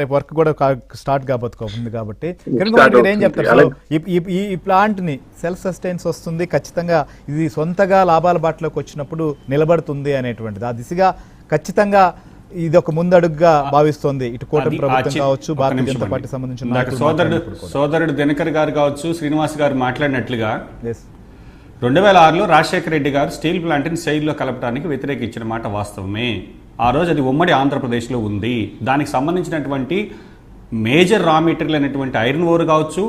రేపు వర్క్ కూడా స్టార్ట్ కాబోతుంది కాబట్టి మీరు ఏం చెప్తారు? సో ఈ ప్లాంట్ ని సెల్ఫ్ సస్టైన్స్ వస్తుంది, ఖచ్చితంగా ఇది సొంతగా లాభాల బాటలోకి వచ్చినప్పుడు నిలబడుతుంది అనేటువంటిది ఆ దిశగా ఖచ్చితంగా ఇది ఒక ముందడుగుగా భావిస్తోంది ఇటు కూటమి ప్రభుత్వం కావచ్చు, భారతీయ జనతా పార్టీ సంబంధించిన సోదరుడు దినకర్ గారు కావచ్చు, శ్రీనివాస్ గారు మాట్లాడినట్లుగా 2006లో రాజశేఖర రెడ్డి గారు స్టీల్ ప్లాంట్ని సెయిల్లో కలపడానికి వ్యతిరేకించిన మాట వాస్తవమే. ఆ రోజు అది ఉమ్మడి ఆంధ్రప్రదేశ్లో ఉంది. దానికి సంబంధించినటువంటి మేజర్ రా మెటీరియల్ అయినటువంటి ఐరన్ ఓర్ కావచ్చు,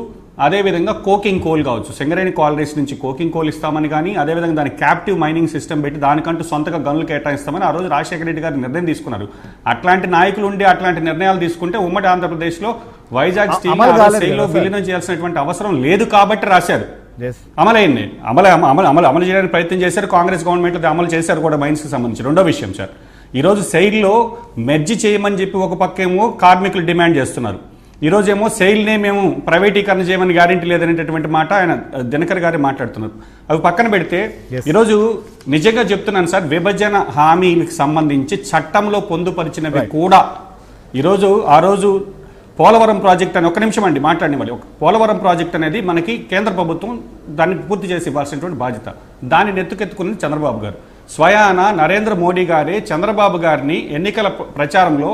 అదేవిధంగా కోకింగ్ కోల్ కావచ్చు, సింగరేణి కాలరీస్ నుంచి కోకింగ్ కోల్ ఇస్తామని కానీ, అదేవిధంగా దాని క్యాప్టివ్ మైనింగ్ సిస్టమ్ పెట్టి దానికంటూ సొంతగా గనులు కేటాయిస్తామని ఆ రోజు రాజశేఖర రెడ్డి గారు నిర్ణయం తీసుకున్నారు. అట్లాంటి నాయకులు ఉండి అట్లాంటి నిర్ణయాలు తీసుకుంటే ఉమ్మడి ఆంధ్రప్రదేశ్లో వైజాగ్ స్టీల్ విలీనం చేయాల్సినటువంటి అవసరం లేదు కాబట్టి రాశారు. అమలైంది, అమలు చేయడానికి ప్రయత్నం చేశారు. కాంగ్రెస్ గవర్నమెంట్ అమలు చేశారు కూడా మైన్స్కి సంబంధించి. రెండో విషయం సార్, ఈరోజు సెయిల్లో మెర్జ్ చేయమని చెప్పి ఒక పక్కేమో కార్మికులు డిమాండ్ చేస్తున్నారు, ఈరోజేమో సెయిల్నే మేము ప్రైవేటీకరణ చేయమని గ్యారెంటీ లేదనేటటువంటి మాట ఆయన దినకర్ గారు మాట్లాడుతున్నారు. అవి పక్కన పెడితే ఈరోజు నిజంగా చెప్తున్నాను సార్, విభజన హామీలకు సంబంధించి చట్టంలో పొందుపరిచినవి కూడా ఈరోజు ఆ రోజు పోలవరం ప్రాజెక్ట్ అని ఒక నిమిషం అండి మాట్లాడినవ్వాలి. పోలవరం ప్రాజెక్ట్ అనేది మనకి కేంద్ర ప్రభుత్వం దాన్ని పూర్తి చేసి ఇవ్వాల్సినటువంటి బాధ్యత. దాన్ని ఎత్తుకెత్తుకున్నది చంద్రబాబు గారు. స్వయాన నరేంద్ర మోడీ గారే చంద్రబాబు గారిని ఎన్నికల ప్రచారంలో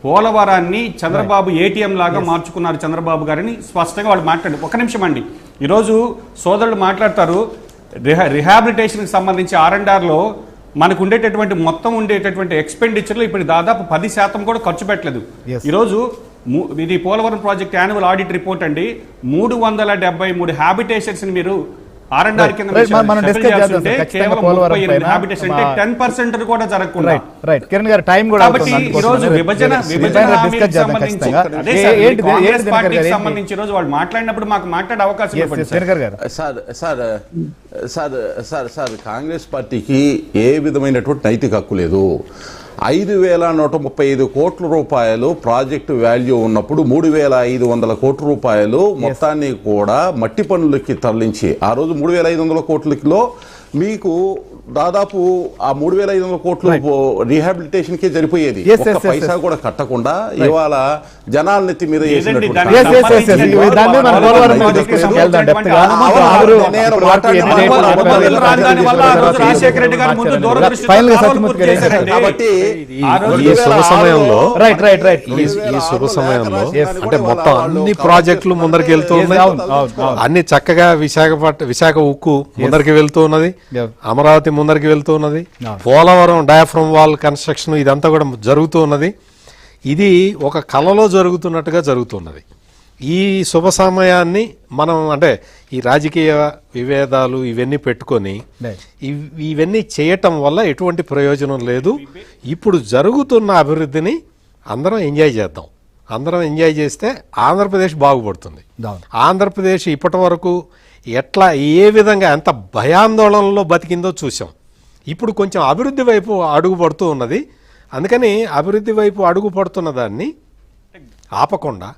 పోలవరాన్ని చంద్రబాబు ఏటీఎం లాగా మార్చుకున్నారు చంద్రబాబు గారిని స్పష్టంగా వాళ్ళు మాట్లాడారు. ఒక నిమిషం అండి, ఈరోజు సోదరులు మాట్లాడతారు రిహాబిలిటేషన్కి సంబంధించి R&Rలో మనకు ఉండేటటువంటి మొత్తం ఉండేటటువంటి ఎక్స్పెండిచర్లో ఇప్పుడు దాదాపు 10% కూడా ఖర్చు పెట్టలేదు. ఈరోజు ఇది Polavaram project annual audit report అండి, 373 హ్యాబిటేషన్స్ మీరు R&R కింద కేవలం 38 హ్యాబిటేషన్ అంటే 10% కూడా జరగకుండా. సంబంధించి రోజు వాళ్ళు మాట్లాడినప్పుడు మాకు మాట్లాడే అవకాశం సార్ కాంగ్రెస్ పార్టీకి ఏ విధమైనటువంటి నైతిక హక్కు లేదు. 5,135 కోట్ల రూపాయలు ప్రాజెక్టు వాల్యూ ఉన్నప్పుడు 3,500 కోట్ల రూపాయలు మొత్తాన్ని కూడా మట్టి పనులకి తరలించి ఆ రోజు 3,500 కోట్లలో మీకు దాదాపు ఆ 3,500 కోట్లు రీహాబిలిటేషన్ కే సరిపోయేది. ఒక్క పైసా కూడా కట్టకుండా ఇవాళ జనాల నెత్తి మీద కాబట్టి ఈ శుభ సమయంలో అంటే మొత్తం అన్ని ప్రాజెక్టులు ముందరికి వెళ్తూ ఉన్నాయి. అన్ని చక్కగా విశాఖ ఉక్కు ముందరికి వెళ్తూ ఉన్నది, అమరావతి ముందరికి వెళ్తూ ఉన్నది, పోలవరం డయాఫ్రమ్ వాల్ కన్స్ట్రక్షన్ ఇదంతా కూడా జరుగుతూ ఉన్నది. ఇది ఒక కళలో జరుగుతున్నట్టుగా జరుగుతున్నది. ఈ శుభ సమయాన్ని మనం అంటే ఈ రాజకీయ విభేదాలు ఇవన్నీ పెట్టుకొని ఇవన్నీ చేయటం వల్ల ఎటువంటి ప్రయోజనం లేదు. ఇప్పుడు జరుగుతున్న అభివృద్ధిని అందరం ఎంజాయ్ చేద్దాం. అందరం ఎంజాయ్ చేస్తే ఆంధ్రప్రదేశ్ బాగుపడుతుంది. ఆంధ్రప్రదేశ్ ఇప్పటి వరకు ఎట్లా ఏ విధంగా ఎంత భయాందోళనలో బతికిందో చూసాం. ఇప్పుడు కొంచెం అభివృద్ధి వైపు అడుగు పడుతూ ఉన్నది. అందుకని అభివృద్ధి వైపు అడుగు పడుతున్న దాన్ని ఆపకుండా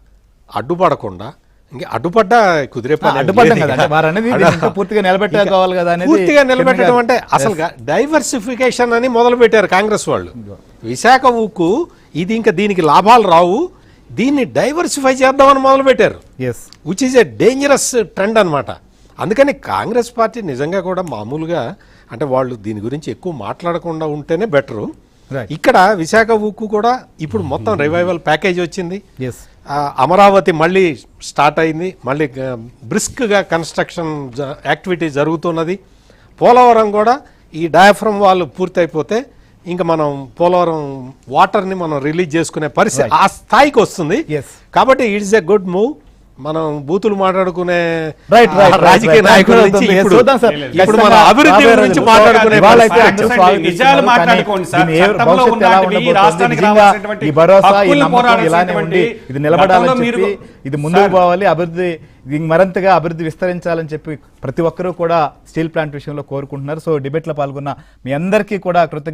అడ్డుపడకుండా ఇంకా అడ్డుపడ్డా కుదిరే పూర్తిగా నిలబెట్టడం అంటే అసలు డైవర్సిఫికేషన్ అని మొదలు పెట్టారు కాంగ్రెస్ వాళ్ళు. విశాఖ ఉక్కు ఇది ఇంకా దీనికి లాభాలు రావు, దీన్ని డైవర్సిఫై చేద్దామని మొదలు పెట్టారు, which is a dangerous trend అనమాట. అందుకని కాంగ్రెస్ పార్టీ నిజంగా కూడా మామూలుగా అంటే వాళ్ళు దీని గురించి ఎక్కువ మాట్లాడకుండా ఉంటేనే బెటరు. ఇక్కడ విశాఖ ఉక్కు కూడా ఇప్పుడు మొత్తం రివైవల్ ప్యాకేజ్ వచ్చింది. అమరావతి మళ్ళీ స్టార్ట్ అయింది, మళ్ళీ బ్రిస్క్గా కన్స్ట్రక్షన్ యాక్టివిటీ జరుగుతున్నది. పోలవరం కూడా ఈ డయాఫ్రమ్ వాళ్ళు పూర్తయిపోతే ఇంకా మనం పోలవరం వాటర్ని మనం రిలీజ్ చేసుకునే పరిస్థితి ఆ స్థాయికి వస్తుంది. కాబట్టి ఇట్స్ ఎ గుడ్ మూవ్. మనం బూతులు మాట్లాడుకునే రాజకీయ నాయకుల నుంచి ఇప్పుడు మన అభివృద్ధి గురించి మాట్లాడుకునే నిజాలు మాట్లాడుకోండి సార్. ఇది నిలబడాలని చెప్పి ఇది ముందుకు పోవాలి, అభివృద్ధి మరింతగా అభివృద్ధి విస్తరించాలని చెప్పి ప్రతి ఒక్కరూ కూడా స్టీల్ ప్లాంట్ విషయంలో కోరుకుంటున్నారు. సో డిబేట్లో పాల్గొన్న మీ అందరికీ కూడా కృతజ్ఞతలు.